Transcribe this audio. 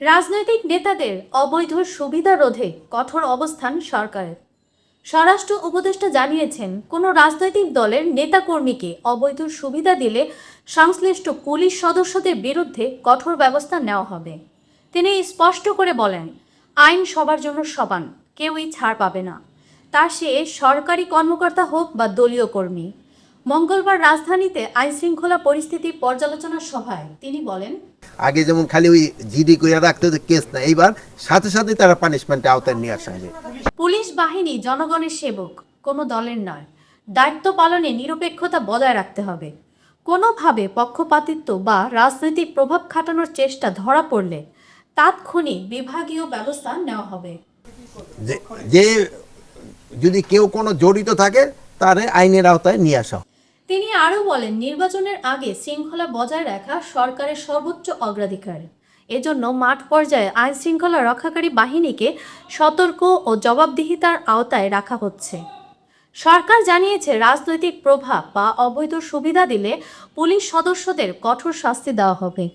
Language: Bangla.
রাজনৈতিক নেতাদের অবৈধ সুবিধা রোধে কঠোর অবস্থান সরকারের। স্বরাষ্ট্র উপদেষ্টা জানিয়েছেন, কোনো রাজনৈতিক দলের নেতাকর্মীকে অবৈধ সুবিধা দিলে সংশ্লিষ্ট পুলিশ সদস্যদের বিরুদ্ধে কঠোর ব্যবস্থা নেওয়া হবে। তিনি স্পষ্ট করে বলেন, আইন সবার জন্য সমান, কেউই ছাড় পাবে না, তা সে সরকারি কর্মকর্তা হোক বা দলীয় কর্মী। মঙ্গলবার রাজধানীতে আইনশৃঙ্খলা পরিস্থিতি পর্যালোচনা সভায় তিনি বলেন, আগে যেমন খালি ওই জিডি করে রাখতে হতো, কেস না, এইবার সাথে সাথে তারা পানিশমেন্টে আওতায় নিয়ে আসা হবে। পুলিশ বাহিনী জনগণের সেবক, কোনো দলের নয়। দায়িত্ব পালনে নিরপেক্ষতা বজায় রাখতে হবে। কোনোভাবে পক্ষপাতিত্ব বা রাজনৈতিক প্রভাব খাটানোর চেষ্টা ধরা পড়লে তাৎক্ষণিক বিভাগীয় ব্যবস্থা নেওয়া হবে। যে যদি কেউ কোনো জড়িত থাকে তারে আইনের আওতায় নিয়ে আসা। তিনি আরও বলেন, নির্বাচনের আগে শৃঙ্খলা বজায় রাখা সরকারের সর্বোচ্চ অগ্রাধিকার। এজন্য মাঠ পর্যায়ে আইন শৃঙ্খলা রক্ষাকারী বাহিনীকে সতর্ক ও জবাবদিহিতার আওতায় রাখা হচ্ছে। সরকার জানিয়েছে, রাজনৈতিক প্রভাব বা অবৈধ সুবিধা দিলে পুলিশ সদস্যদের কঠোর শাস্তি দেওয়া হবে।